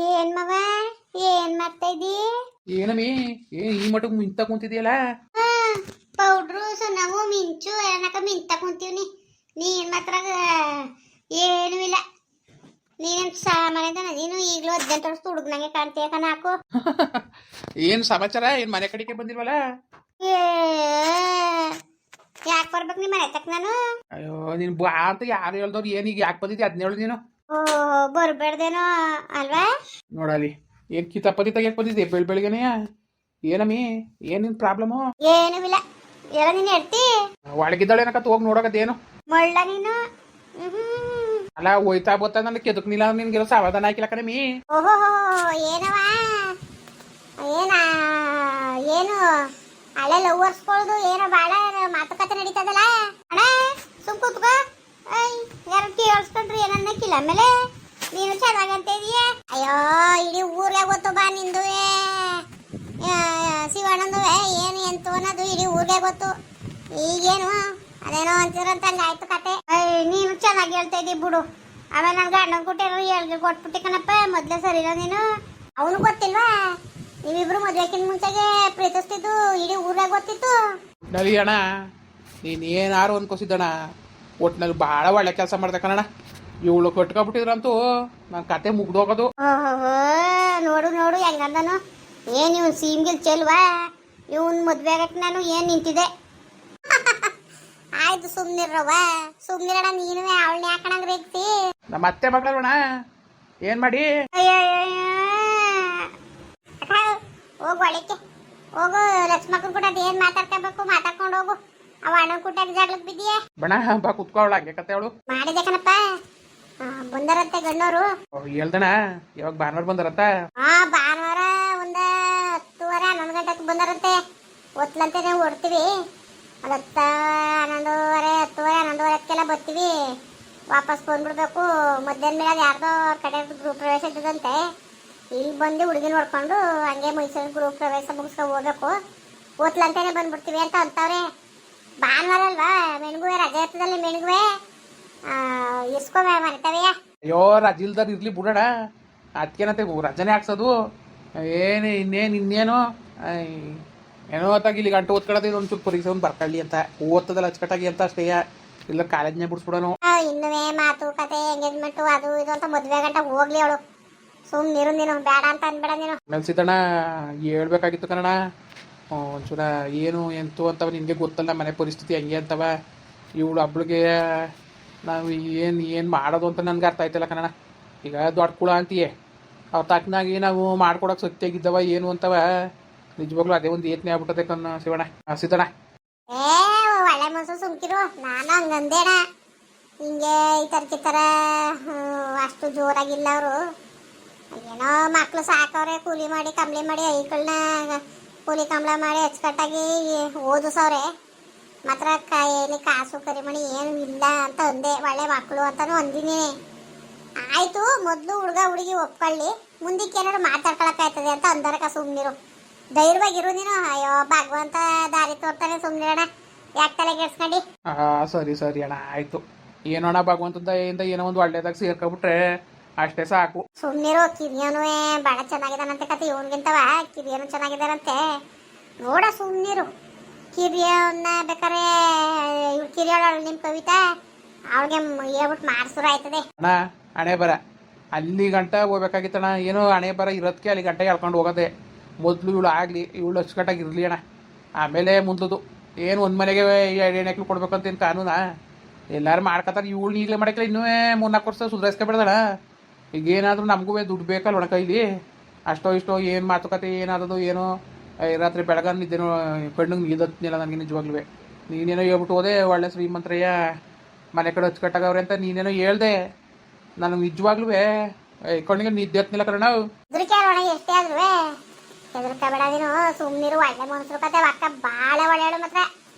ಏನ್ ಮವ ಏನ್ ಮಾಡ್ತಾ ಇದ್ದೀ? ಏನಮ್ಮಿ ಈ ಮಟ್ಟಕ್ಕೆ ಮಿಂತ ಕುಂತಿದ್ಯಲ್ಲ. ಪೌಡ್ರು ನಾವು ಮಿಂಚು ಏನಕ ಮಿಂತ ಕುಂತೀವ್ನಿ. ನೀನ್ ಮಾತ್ರ ಏನೂ ಇಲ್ಲ. ನೀನ್ ಸಾಮಾನ್ಯದ ನೀನು ಈಗಲೂ 18 ವರ್ಷ ಹುಡುಗನಂಗೆ ಕಾಣ್ತೀಯ ಕಣಾಕು. ಏನ್ ಸಮಾಚಾರ? ಏನ್ ಮನೆ ಕಡೆಗೆ ಬಂದಿಲ್ವಲ್ಲ? ಯಾಕೆ ಬರ್ಬೇಕು ನಿಮ್ಮ ಮನೆ ತಕ್ಕ ನಾನು? ಅಯ್ಯೋ ನೀನ್ ಬಾ ಅಂತ ಯಾರು ಹೇಳ್ದವ್ರು? ಏನ್ ಈಗ ಯಾಕೆ ಬಂದಿದ್ದೆ ಅದನ್ನ ಹೇಳು ನೀನು. ಓ ಬರ್ಬೇಡ್ದೇನೋ ಅಲ್ವಾ? ನೋಡಲಿ ಏನ್ ಕಿತಾಪತಿ ತೆಗಿಯಕ್ ಬಂದಿದ್ದೆ ಬೆಳಿಗ್ಗೆನೆ. ಏನಮ್ಮಿ ಏನ್ ನಿನ್ ಪ್ರಾಬ್ಲಮು? ಏನೂ ಇಲ್ಲ. ಎಲ್ಲ ನೀನ್ ಹೇಳ್ತಿ ಒಳಗಿದ್ದಾಳೆ ಏನಕತ್ ಹೋಗಿ ನೋಡಕತ್ತೇನು ಮಳ್ಳ ನೀನು. ಅಲ್ಲ ಹೋಯ್ತಾ ಬತ್ತಾ ನನ್ ಕೆದಕ್ನಿಲ್ಲ ನಿನ್ಗೆಲ್ಲ ಸಮಾಧಾನ ಹಾಕಿಲ್ಲ ಕಣಮಿ. ಓಹೋ ಏನವ ಏನ ಏನು ಹಳೆ ಲವ್ ಒರ್ಸ್ಕೊಳ್ಳೋದು ಏನೋ ಬಾಳ ಮಾತುಕತೆ ನಡೀತದಲ್ಲ ಅಣ್ಣ. ಸುಮ್ ಕೂತ್ಕೋ. ಯಾರು ಕೇಳಿಸ್ಕೊಂಡ್ರಿ ಏನನ್ನಕ್ಕಿಲ್ಲ. ಆಮೇಲೆ ನೀನು ಚೆನ್ನಾಗಂತ ಇದೀಯ. ಅಯ್ಯೋ ಇಡೀ ಊರ್ಗೆ ಗೊತ್ತು ಬಾ ನಿಂದುವೆ ಶಿವಣ್ಣಂದುವೆ ಏನು ಎಂತು ಅನ್ನೋದು ಇಡೀ ಊರ್ಗೆ ಗೊತ್ತು. ಈಗೇನು ಅದೇನೋ ಅಂತಿರಂತ ಹಂಗಾಯ್ತು ಕತೆ. ನೀನು ಚೆನ್ನಾಗಿ ಹೇಳ್ತಾ ಇದ್ದೀವಿ ಬಿಡು. ಆಮೇಲೆ ನನ್ ಗಂಡನ ಕೊಟ್ಟಿರೋ ಹೇಳ್ಗೆ ಕೊಟ್ಬಿಟ್ಟಿ ಕಣಪ್ಪ. ಮೊದ್ಲೇ ಸರಿ ಇಲ್ಲ ನೀನು. ಅವನು ಗೊತ್ತಿಲ್ವಾ ನೀವಿಬ್ರು ಮದ್ವೆಕ್ಕಿಂತ ಮುಂಚೆಗೆ ಪ್ರೀತಿಸ್ತಿದ್ದು ಇಡೀ ಊರಾಗ ಗೊತ್ತಿತ್ತು. ನಲಿ ಅಣ್ಣ ನೀನ್ ಏನಾರು ಅನ್ಕೋಸಿದ್ದಣ್ಣ. ಒಟ್ನಲ್ಲಿ ಭಾಳ ಒಳ್ಳೆ ಕೆಲಸ ಮಾಡ್ದೆ ಕಣಣ್ಣ. ಇವಳು ಕಟ್ಕೊಬಿಟ್ಟಿದ್ರಂತೂ ನನ್ನ ಕತೆ ಮುಗ್ದೋಗೋದು. ನೋಡು ನೋಡು ಹೆಂಗಂದನು. ಏನ್ ಇವ್ನು ಸೀಮ್ಗಿಲ್ ಚೆಲ್ವಾ? ಇವನ್ ಮದ್ವೆ ಆಗಕ್ಕೆ ನಾನು ಏನ್ ನಿಂತಿದೆ. ಆಯ್ತು ಸುಮ್ನಿರವ ಸುಮ್ನಿರಣ. ನೀನು ಅವಳನ್ನ ಯಾಕಣಂಗ್ ರೇಗ್ತಿ? ನಮ್ಮ ಅತ್ತೆ ಮಗಳಣ್ಣ ಏನ್ ಮಾಡಿ ಹೋಗು ಒಳಕ್ಕೆ ಹೋಗು. ಲಕ್ಷ್ಮಕ್ಕನ್ ಕೂಡ ಅದೇನ್ ಮಾತಾಡ್ಕೋಬೇಕು ಮಾತಾಡ್ಕೊಂಡು ಹೋಗು. ಅವ ಅಣ್ಣನ್ ಕುಟ್ಟಾಗ ಜಾಗ್ಲಕ್ ಬಿದ್ದೀಯ ಬಣ ಬಾ ಕುತ್ಕೊಳ್ಳ. ಹಂಗೆ ಕತೆ ಅವಳು ಮಾಡಿದೆ ಕಣಪ್ಪ. ಬಂದರಂತೆ ಗಣ್ಣವರು ಹೇಳ್ದಣ. ಯಾವಾಗ ಭಾನುವಾರ ಬಂದರಂತ? ಭಾನುವಾರ ಒಂದ 10:30 11 ಗಂಟೆಗೆ ಬಂದರಂತೆ. ಒತ್ಲಂತೆ ಹೊಡ್ತೀವಿ. ಒಂದು 10 11 11:30 ಬರ್ತೀವಿ. ವಾಪಸ್ ಬಂದ್ಬಿಡ್ಬೇಕು. ಮಧ್ಯಾಹ್ನ ಮೇಲೆ ಯಾರ್ದೋ ಕಡೆ ಗೃಹ ಪ್ರವೇಶ ಇದ್ದದಂತೆ. ಇಲ್ಲಿ ಬಂದು ಹುಡುಗಿ ನೋಡ್ಕೊಂಡು ಹಂಗೆ ಮೈಸೂರು ಗೃಹ ಪ್ರವೇಶ ಮುಗಿಸ್ಕೊಂಡು ಹೋಗ್ಬೇಕು. ಓತ್ಲಂತಾನೆ ಬಂದ್ಬಿಡ್ತೀವಿ ಅಂತ ಅಂತವ್ರೆ. ಭಾನುವಾರ ಅಲ್ವಾ ಮೆಣಗುವೆ ರಜೆ ಇರ್ತದಲ್ಲಿ ಮೆಣಗುವೆ ಇಸ್ಕೊ ಮರಿತಾವೆಯಾ? ಅಯ್ಯೋ ರಜಿಲ್ದಾರ್ ಇರ್ಲಿ ಬಿಡೋಣ. ಅದಕ್ಕೇನತ್ತೆ ರಜನೆ ಹಾಕ್ಸೋದು ಏನು ಇನ್ನೇನು ಏನೋ ಹೊತ್ತಾಗಿ ಇಲ್ಲಿ ಗಂಟೆ ಓದ್ಕೊಳ್ಳೋದು ಒಂಚೂರು ಪರೀಕ್ಷೆ ಒಂದು ಬರ್ಕೊಳ್ಳಿ ಅಂತ ಓದ್ತದಲ್ಲ ಅಚ್ಚುಕಟ್ಟಾಗಿ ಅಂತ ಅಷ್ಟೇ. ಇಲ್ಲ ಕಾಲೇಜ್ನೇ ಬಿಡಿಸ್ಬಿಡೋನು. ಇನ್ನುವೇ ಮಾತುಕತೆ ಎಂಗೇಜ್ಮೆಂಟು ಅದು ಇದು ಅಂತ ಮದುವೆ ಗಂಟೆ ಹೋಗ್ಲಿ ಅವಳು. ಸುಮ್ಮನಿರು ನೀನು ಬೇಡ ಅಂತ ಅನ್ಬೇಡ ನೀನು. ನೆಲ್ಸಿದ್ದಣ್ಣ ಹೇಳ್ಬೇಕಾಗಿತ್ತು ಕನ್ನಡ. ಒಂಚೂರ ಏನು ಎಂತು ಅಂತವ ನಿನಗೆ ಗೊತ್ತಲ್ಲ ಮನೆ ಪರಿಸ್ಥಿತಿ ಹೆಂಗೆ ಅಂತವ. ಇವಳು ಹಬ್ಬಳಿಗೆ ನಾವು ಏನು ಮಾಡೋದು ಅಂತ ನನಗೆ ಅರ್ಥ ಆಯ್ತಲ್ಲ ಕನ್ನಡ. ಈಗ ದೊಡ್ಡ ಕುಳ ಅಂತೀಯೇ ಅವ್ರ ತಕ್ಕನಾಗಿ ನಾವು ಮಾಡ್ಕೊಡೋಕೆ ಸತ್ಯಾಗಿದ್ದವ ಏನು ಅಂತವ. ನಿಜವಾಗ್ಲೂ ಅದೇ ಒಂದು ಏತ್ನೆ ಆಗ್ಬಿಟ್ಟದೆ ಕನ್ನ ಶಿವಣ್ಣ ಸಿದ್ದಣ್ಣ. ಒಳ್ಳೆ ಮನಸ್ಸು ಸುಮ್ಕಿರು. ನಾನು ಹಂಗಂದೇಣ ಹಿಂಗೆ ಈ ಥರ ಅಷ್ಟು ಜೋರಾಗಿಲ್ಲ ಅವರು. ಏನೋ ಮಕ್ಳು ಸಾಕವ್ರೆ ಕೂಲಿ ಮಾಡಿ ಕಂಬ್ಳಿ ಮಾಡಿ ಐಗಳನ್ನ ಕೂಲಿ ಕಂಬಳ ಮಾಡಿ ಅಚ್ಚುಕಟ್ಟಾಗಿ ಓದಿಸವ್ರೆ. ಮಾತ್ರ ಕೈಯಲ್ಲಿ ಕಾಸು ಕರಿಮಣಿ ಏನು ಇಲ್ಲ ಅಂತ ಅಂದೆ. ಒಳ್ಳೆ ಮಕ್ಕಳು ಅಂತಾನು ಅಂದಿನಿ. ಆಯ್ತು ಮೊದಲು ಹುಡುಗ ಹುಡುಗಿ ಒಪ್ಕೊಳ್ಳಿ ಮುಂದಕ್ಕೆ ಏನಾದ್ರು ಮಾತಾಡ್ಕೊಳಕ್ಕಾಯ್ತದೆ ಅಂತ ಅಂದರಕ ಸುಮ್ಮನಿರು. ಧೈರ್ಯವಾಗಿರು ನೀನು. ಅಯ್ಯೋ ಭಗವಂತ ದಾರಿ ತೋರ್ತಾನೆ ಸುಮ್ಮನಿರೋಣ. ಯಾಕೆ ತಲೆಗೆಡ್ಸ್ಕೊಂಡಿ? ಸರಿ ಅಣ್ಣ ಆಯ್ತು. ಏನೋಣ ಭಗವಂತದ ಏನೋ ಒಂದು ಒಳ್ಳೇದಾಗ ಸೇರ್ಕೊಬಿಟ್ರೆ ಅಷ್ಟೇ ಸಾಕು. ಸುಮ್ಮನಿರು. ಕಿರಿಯನು ಬಹಳ ಚೆನ್ನಾಗಿದ್ದಾನಂತೆ ಕತೆ. ಇವನ್ಗಿಂತವ ಕಿರಿಯನು ಚೆನ್ನಾಗಿದ್ದಾನಂತೆ. ನೋಡ ಸುಮ್ಮನಿರು. ಕಿರಿಯನ್ನ ಬೇಕಾರೆ ಇವ್ ಕಿರಿಯೋಳು ನಿಮ್ಮ ಕವಿತಾ ಅವಳಿಗೆ ಹೇಳ್ಬಿಟ್ಟು ಮಾಡಿಸ್ರು ಆಯ್ತದೆ. ಅಣ್ಣ ಹಣೆ ಬರ ಅಲ್ಲಿ ಗಂಟ ಹೋಗ್ಬೇಕಾಗಿತ್ತಣ್ಣ. ಏನೋ ಹಣೆ ಬರ ಇರೋದಕ್ಕೆ ಅಲ್ಲಿ ಗಂಟೆ ಹೇಳ್ಕೊಂಡು ಹೋಗೋದೆ. ಮೊದಲು ಇವಳು ಆಗಲಿ ಇವಳು ಅಚ್ಚುಕಟ್ಟಾಗಿ ಇರಲಿ ಅಣ್ಣ. ಆಮೇಲೆ ಮುಂದದು ಏನು ಒಂದು ಮನೆಗೆ 2 ಹೆಣ್ಮಕ್ಳು ಕೊಡ್ಬೇಕಂತ ಏನು ಕಾನೂನ? ಎಲ್ಲರೂ ಮಾಡ್ಕೊತಾರೆ. ಇವಳು ಈಗಲೇ ಮಾಡೋಕ್ಕಿಲ್ಲ ಇನ್ನೂ 3-4 ವರ್ಷ ಸುಧಾರಿಸ್ಕೊಬೇಡದಣ. ಈಗ ಏನಾದರೂ ನಮಗೂ ದುಡ್ಡು ಬೇಕಲ್ಲ ಒಣ ಕೈಲಿ. ಅಷ್ಟೋ ಇಷ್ಟೋ ಏನು ಮಾತುಕತೆ ಏನಾದದು ಏನೋ ರಾತ್ರಿ ಬೆಳಗ್ಗೆ ನಿದ್ದೇನೋ ಕಣ್ಣಿಗೆ ನೀದತ್ನಿಲ್ಲ ನನಗೆ ನಿಜವಾಗ್ಲೂ. ನೀನೇನೋ ಹೇಳ್ಬಿಟ್ಟು ಹೋದೆ ಒಳ್ಳೆ ಶ್ರೀಮಂತರಯ್ಯ ಮನೆ ಕಡೆ ಅಚ್ಚುಕಟ್ಟಾಗವ್ರೆ ಅಂತ ನೀನೇನೋ ಹೇಳ್ದೆ. ನನಗೆ ನಿಜವಾಗ್ಲೂ ಕಣ್ಣಿಗೆ ನಿದ್ದೆ ಹತ್ನಿಲ್ಲ ಕಣ. ಎಷ್ಟೇ ಆದ್ರೂ ಹೆದರ್ಕಬೇಡ ನೀನು. ಸುಮ್ಮನಿರು. ಒಳ್ಳೆ ಮನ್ಸರು ಕತೆ. ಅಕ್ಕ ಭಾಳ ಒಳ್ಳೆಯವಳು ಮಾತ್ರ.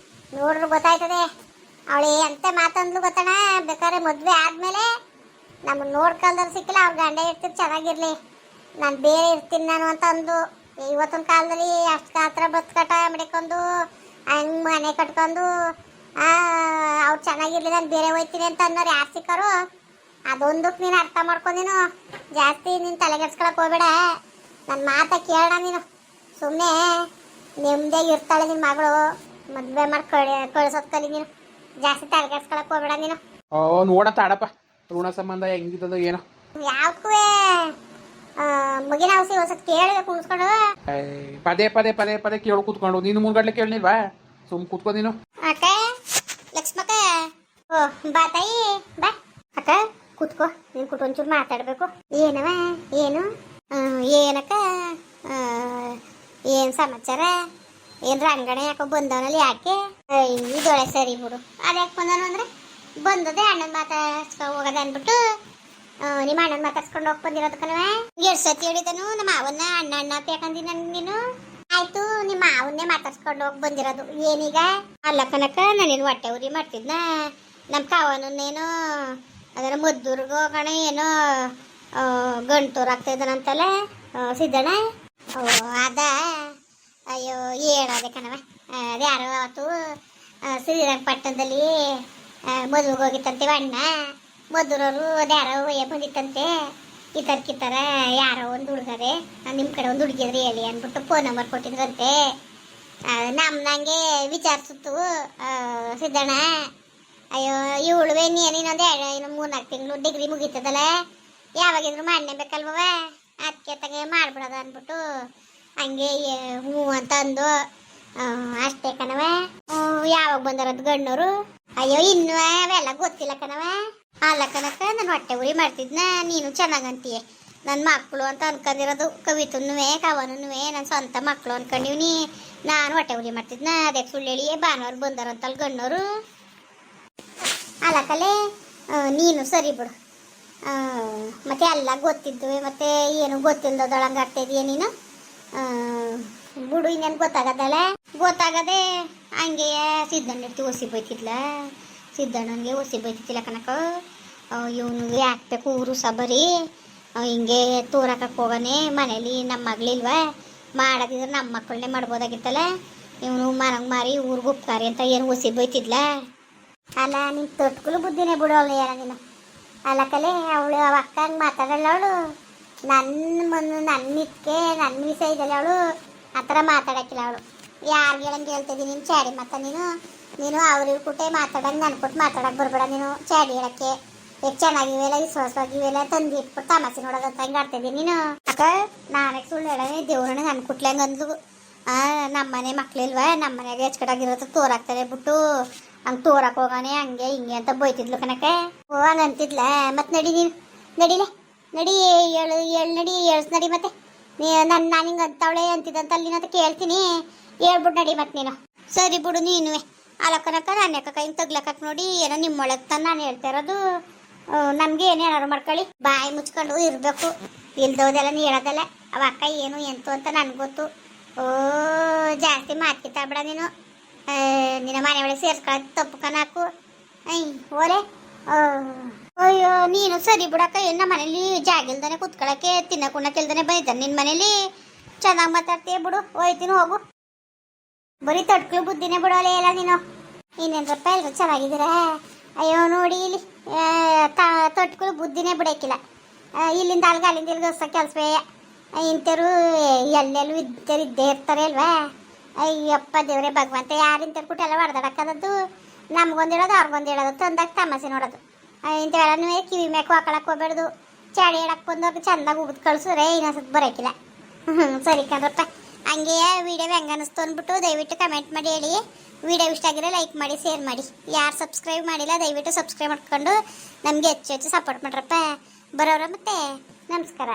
ನೋಡ್ರು ಗೊತ್ತಾಯ್ತದೆ ಅವಳು ಎಂತ ಮಾತಂದ್ಲು ಗೊತ್ತಣ. ಬೇಕಾದ್ರೆ ಮದುವೆ ಆದ್ಮೇಲೆ ನಮ್ಮನ್ನು ನೋಡ್ಕೊಳ್ದಾರು ಸಿಕ್ಕಿಲ್ಲ ಅವ್ರ ಗಂಡ ಇರ್ತಿರ್ ಚೆನ್ನಾಗಿರ್ಲಿ ನಾನು ಬೇರೆ ಇರ್ತೀನಿ ನಾನು ಅಂತ ಅಂದು. ಇವತ್ತಿನ ಕಾಲದಲ್ಲಿ ಅಷ್ಟು ಕಾತ್ರ ಬದುಕಟ ಮಡಿಕೊಂಡು ಹಂಗೆ ಮನೆ ಕಟ್ಕೊಂಡು ಅವ್ರು ಚೆನ್ನಾಗಿರ್ಲಿ ನಾನು ಬೇರೆ ಹೋಯ್ತೀನಿ ಅಂತ ಅನ್ನೋರು ಯಾರು ಸಿಕ್ಕಾರೋ ಅದೊಂದಕ್ಕೆ ನೀನು ಅರ್ಥ ಮಾಡ್ಕೊಂಡಿನು. ಜಾಸ್ತಿ ನೀನು ತಲೆಗೆಡ್ಸ್ಕೊಳಕ್ ಹೋಗ್ಬೇಡ. ನನ್ನ ಮಾತ ಕೇಳ ನೀನು. ಸುಮ್ಮನೆ ನೆಮ್ಮದಿಯಾಗಿ ಇರ್ತಾಳೆ ನಿನ್ನ ಮಗಳು. ಮದುವೆ ಮಾಡಿ ಕಳ್ಸೋದ್ ಕಲಿ ನೀನು. ಜಾಸ್ತಿ ತಲೆಗೆಡ್ಸ್ಕೊಳಕ್ ಹೋಗ್ಬೇಡ ನೀನು. ಓ ನೋಡ ತಾಡಪ್ಪ, ಋಣ ಸಂಬಂಧ ಹೆಂಗಿದ್ದದ ಏನೋ. ಯಾವಕ್ಕೂ ಮುಗಿನ ಔಷಧಿ ಹೊಸದ್ ಕೇಳಿದೆ ಕುಣಿಸ್ಕೊಂಡು. ಪದೇ ಪದೇ ಪದೇ ಪದೇ ಕೇಳು ಕೂತ್ಕೊಂಡು. ನೀನು ಮುಂದ್ಗಡ್ಲೆ ಕೇಳಲಿಲ್ವಾ? ಸುಮ್ ಕೂತ್ಕೋ ನೀನು. ಅಕ್ಕ ಲಕ್ಷ್ಮಕ್ಕ, ಓ ಬಾ ತಾಯಿ ಬಾ. ಅಕ್ಕ ಕೂತ್ಕೋ. ನೀನು ಕೂತ್ ಒಂಚೂರು ಮಾತಾಡ್ಬೇಕು. ಏನವ ಏನು ಏನಕ್ಕ, ಏನು ಸಮಾಚಾರ? ಏನು ರಂಗಣೆ ಯಾಕೋ ಬಂದವನಲ್ಲಿ? ಯಾಕೆ ಇದೊಳೆ ಸರಿ ಬಿಡು. ಅದ್ಯಾಕೆ ಬಂದನು ಅಂದ್ರೆ ಬಂದದೆ ಅಣ್ಣನ ಮಾತಾಡ್ಸ್ಕೊ ಹೋಗೋದ ಅಂದ್ಬಿಟ್ಟು ನಿಮ್ಮ ಅಣ್ಣನ ಮಾತಾಡ್ಸ್ಕೊಂಡು ಹೋಗಿ ಬಂದಿರೋದು ಕಣವ. ಎರಡು ಸತಿ ಹೇಳಿದನು ನಮ್ಮ ಮಾವನ್ನ ಅಣ್ಣ ಅಣ್ಣ ಅಂತ ಯಾಕಂದಿನ ನೀನು. ಆಯ್ತು, ನಿಮ್ಮ ಮಾವನ್ನೇ ಮಾತಾಡ್ಸ್ಕೊಂಡು ಹೋಗಿ ಬಂದಿರೋದು. ಏನೀಗ? ಅಲ್ಲ ಕನಕ, ನಾನೇನು ಹೊಟ್ಟೆ ಉರಿ ಮಾಡ್ತಿದ್ನ. ನಮ್ಮ ಕಾವನನ್ನೇನೋ ಅದರ ಮದ್ದೂರ್ಗೆ ಹೋಗೋಣ ಏನೋ ಗಂಟೂರು ಆಗ್ತಾ ಇದ್ದಾನಂತಲ್ಲ ಸಿದ್ದಣ್ಣ. ಓ ಅದ, ಅಯ್ಯೋ ಹೇಳೋದೆ ಕಣವ. ಅದು ಯಾರೋ ಅವತ್ತು ಶ್ರೀರಂಗಪಟ್ಟಣದಲ್ಲಿ ಮದುವೆಗೆ ಹೋಗಿತ್ತಂತೆ ಅಣ್ಣ. ಮದ್ದೂರವರು ಅದು ಯಾರೋ ಒಯ್ಯ ಬಂದಿತ್ತಂತೆ. ಕಿತ್ತರ ಯಾರೋ ಒಂದು ಹುಡುಗರೆ ನಿಮ್ಮ ಕಡೆ ಒಂದು ಹುಡುಗಿದ್ರೆ ಹೇಳಿ ಅಂದ್ಬಿಟ್ಟು ಫೋನ್ ನಂಬರ್ ಕೊಟ್ಟಿದ್ರಂತೆ. ನಂಗೆ ವಿಚಾರಿಸಿತ್ತು ಸಿದ್ದಣ್ಣ. ಅಯ್ಯೋ ಇವಳುವೆ ನೀನೊಂದು 3-4 ತಿಂಗಳು ಡಿಗ್ರಿ ಮುಗೀತದಲ್ಲ, ಯಾವಾಗಿದ್ರು ಮಾಡಲೇಬೇಕಲ್ವ, ಅದಕ್ಕೆ ತಗೆ ಮಾಡ್ಬಿಡೋದು ಅಂದ್ಬಿಟ್ಟು ಹಂಗೆ ಹ್ಞೂ ಅಂತ ಅಂದು ಅಷ್ಟೇ ಕಣವ. ಯಾವಾಗ ಬಂದಾರದು ಗಣ್ಣವರು? ಅಯ್ಯೋ ಇನ್ನೂ ಅವೆಲ್ಲ ಗೊತ್ತಿಲ್ಲ ಕಣವ. ಅಲ್ಲ ಕನಕ, ನಾನು ಹೊಟ್ಟೆ ಉರಿ ಮಾಡ್ತಿದ್ನ. ನೀನು ಚೆನ್ನಾಗಂತೀಯ. ನನ್ನ ಮಕ್ಕಳು ಅಂತ ಅನ್ಕೊಂಡಿರೋದು. ಕವಿತುನುವೆ ಕವನುವೆ ನನ್ನ ಸ್ವಂತ ಮಕ್ಕಳು ಅನ್ಕೊಂಡಿವ್ನಿ. ನಾನು ಹೊಟ್ಟೆ ಉರಿ ಮಾಡ್ತಿದ್ನ. ಅದಕ್ಕೆ ಸುಳ್ಳು ಹೇಳಿ ಭಾನುವಾರ ಬಂದಾರಂತಲ್ಲ ಗಣ್ಣವರು. ಅಲ್ಲ ಕಲೆ, ನೀನು ಸರಿ ಬಿಡು. ಮತ್ತೆ ಎಲ್ಲ ಗೊತ್ತಿದ್ದು ಮತ್ತೆ ಏನು ಗೊತ್ತಿಲ್ಲದೊಳಂಗೆ ಆಗ್ತಾಯಿದೀಯ ನೀನು. ಬಿಡು, ಇನ್ನೇನು ಗೊತ್ತಾಗದಲ್ಲ. ಗೊತ್ತಾಗದೆ ಹಂಗೆ ಸಿದ್ದಣ್ಣ ಇರ್ತಿ ಒಸಿ ಬೈತಿದ್ಲ. ಸಿದ್ದಣ್ಣನಿಗೆ ಒಸಿ ಬೈತಿದ್ದಿಲ್ಲ ಕನಕ. ಇವನು ಯಾಕಬೇಕು ಊರು ಸಬರಿ ಹಿಂಗೆ ತೋರಕಕ್ಕೆ ಹೋಗೋನೆ ಮನೇಲಿ. ನಮ್ಮ ಮಗಳಿಲ್ವ, ಮಾಡೋದಿದ್ರೆ ನಮ್ಮ ಮಕ್ಕಳನ್ನೇ ಮಾಡ್ಬೋದಾಗಿತ್ತಲ್ಲ. ಇವನು ಮನಂಗೆ ಮಾರಿ ಊರಿಗೆ ಉಪ್ಕಾರಿ ಅಂತ ಏನು ಒಸಿ ಬೈತಿದ್ಲ. ಅಲ್ಲ ನೀನು ತೊಟ್ಕುಲು ಬುದ್ಧಿನೇ ಬಿಡೋಳು ಯಾರ ನೀನು. ಅಲ್ಲ ಕಲೆ, ಅವಳು ಅವ ಅಕ್ಕ ಹಂಗೆ ಮಾತಾಡಲ್ಲ. ಅವಳು ನನ್ನ ಮಿತ್ಕೆ ನನ್ನ ವಿಷಯದಲ್ಲಿ ಅವಳು ಆ ಥರ ಮಾತಾಡೋಕ್ಕಿಲ್ಲ. ಅವಳು ಯಾರು ಹೇಳಂಗೆ ಹೇಳ್ತಿದ್ದೀನಿ ನೀನು ಚಾಡಿ ನೀನು ಅವ್ರಿವ್ರ ಕೂಟೆ ಮಾತಾಡಂಗೆ ನನ್ನ ಕೊಟ್ಟು ಮಾತಾಡೋಕೆ ಬರಬೇಡ ನೀನು. ಚಾಡಿ ಹೇಳೋಕ್ಕೆ ಎಷ್ಟು ಚೆನ್ನಾಗಿವೆಲ್ಲ ವಿಶ್ವಾಸವಾಗಿವೆಲ್ಲ ತಂದು ಇಟ್ಬಿಟ್ಟು ತಮಾಸೆ ನೋಡೋದಂತ ಹಂಗೆ ಆಡ್ತಿದ್ದೀನಿ ನೀನು. ಅಕ್ಕ ನಾನೇ ಸುಳ್ಳು ಹೇಳೋಣ, ದೇವ್ರನ್ನ ನನ್ನ ಕುಟ್ಲೆ ಹಂಗೆ ಅಂದ್ಲು. ನಮ್ಮನೆ ಮಕ್ಳಿಲ್ವ, ನಮ್ಮನೆಗೆ ಹೆಚ್ಕಡಾಗಿರೋದು ತೋರಾಕ್ತಾರೆ ಬಿಟ್ಟು ಹಂಗೆ ತೋರಕ್ಕೆ ಹೋಗೋಣ ಹಂಗೆ ಹಿಂಗೆ ಅಂತ ಬೈತಿದ್ಲು ಕನಕ. ಓ ಹಂಗೆ ಅಂತಿದ್ಲ. ಮತ್ತೆ ನಡಿ ನೀನು, ನಡಿಲೆ ನಡಿ, ಏಳು ನಡಿ, ಏಳ್ಸ್ ನಡಿ. ಮತ್ತೆ ನಾನು ಹಿಂಗೆ ಅಂತವಳೆ ಅಂತಿದ್ದಂತ ಅಲ್ಲಿ ಅಂತ ಕೇಳ್ತೀನಿ, ಹೇಳ್ಬಿಟ್ಟು ನಡಿ ಮತ್ತೆ ನೀನು. ಸರಿ ಬಿಡು ನೀನುವೆ. ಅಲಕ್ಕನಕ್ಕ ನಾನ್ಯಾಕ ಹಿಂಗೆ ತಗ್ಲಕ್ಕ ನೋಡಿ ಏನೋ ನಿಮ್ಮೊಳಗೆ ತಾನು ನಾನು ಹೇಳ್ತಾ ಇರೋದು. ನಮಗೆ ಏನು ಏನಾರು ಮಾಡ್ಕೊಳ್ಳಿ, ಬಾಯಿ ಮುಚ್ಕೊಂಡು ಇರಬೇಕು. ಇಲ್ದೋದೆಲ್ಲ ನೀ ಹೇಳೋದಲ್ಲ. ಅವ ಅಕ್ಕ ಏನು ಎಂತು ಅಂತ ನನಗೆ ಗೊತ್ತು. ಓ ಜಾಸ್ತಿ ಮಾತ್ಕಿತ್ತಾಬೇಡ ನೀನು. ನಿನ್ನ ಮನೆ ಒಳಗೆ ಸೇರ್ಸ್ಕೊಳಕ್ಕೆ ತಪ್ಪು ಕನಾಕು. ಓಲೆ ಅಯ್ಯೋ ನೀನು ಸರಿ ಬಿಡಕ್ಕ. ಏನು ನಮ್ಮ ಮನೇಲಿ ಜಾಗ ಇಲ್ದಾನೆ ಕುತ್ಕೊಳಕ್ಕೆ ತಿನ್ನಕ್ಕೆ ಇಲ್ದಾನೆ ಬಂದಿದ್ದಾನೆ ನಿನ್ನ ಮನೇಲಿ. ಚೆನ್ನಾಗಿ ಮಾತಾಡ್ತೀಯ ಬಿಡು. ಹೋಯ್ತೀನಿ ಹೋಗು. ಬರೀ ತೊಟ್ಕಲು ಬುದ್ಧಿನೇ ಬಿಡೋಲ್ಲ ಎಲ್ಲ ನೀನು. ಇನ್ನೇನಪ್ಪ ಎಲ್ಲರೂ ಚೆನ್ನಾಗಿದ್ದೀರಾ? ಅಯ್ಯೋ ನೋಡಿ ಇಲ್ಲಿ ತೊಟ್ಕಲು ಬುದ್ಧಿನೇ ಬಿಡೋಕ್ಕಿಲ್ಲ. ಇಲ್ಲಿಂದ ಅಲ್ಲಿಂದ ಹೊಸ ಕೆಲಸವೇ. ಇಂಥವ್ರು ಎಲ್ಲೆಲ್ಲೂ ಇದ್ದೇ ಇರ್ತಾರೆ ಅಲ್ವಾ. ಅಯ್ಯಪ್ಪ ದೇವ್ರೆ ಭಗವಂತ, ಯಾರಿಂತ ಕೊಟ್ಟು ಎಲ್ಲ ಹೊಡೆದಾಡಕ್ಕದದ್ದು. ನಮ್ಗೊಂದು ಹೇಳೋದು ಅವ್ರಿಗೊಂದು ಹೇಳೋದು, ತಂದಾಗ ತಮಾಸೆ ನೋಡೋದು. ಇಂಥವೆಲ್ಲನೂ ಕಿವಿ ಮೇಕು ಹಾಕೊಳಕ್ಕೆ ಹೋಗ್ಬೇಡ್ದು. ಚಾಡಿ ಹೇಳಕ್ಕೆ ಬಂದವ್ರಿಗೆ ಚೆಂದಾಗಿ ಉಗಿದು ಕಳಿಸ್ರೆ ಇನ್ನೊಂದ್ಸತಿ ಬರೋಕ್ಕಿಲ್ಲ. ಸರಿ ಕಣ್ರಪ್ಪ. ಹಂಗೆ ವಿಡಿಯೋ ಹೆಂಗೆ ಅನ್ನಿಸ್ತು ಅಂದ್ಬಿಟ್ಟು ದಯವಿಟ್ಟು ಕಮೆಂಟ್ ಮಾಡಿ ಹೇಳಿ. ವಿಡಿಯೋ ಇಷ್ಟ ಆಗಿರೋ ಲೈಕ್ ಮಾಡಿ, ಶೇರ್ ಮಾಡಿ. ಯಾರು ಸಬ್ಸ್ಕ್ರೈಬ್ ಮಾಡಿಲ್ಲ ದಯವಿಟ್ಟು ಸಬ್ಸ್ಕ್ರೈಬ್ ಮಾಡ್ಕೊಂಡು ನಮಗೆ ಹೆಚ್ಚು ಸಪೋರ್ಟ್ ಮಾಡ್ರಪ್ಪ. ಬರೋರ ಮತ್ತೆ ನಮಸ್ಕಾರ.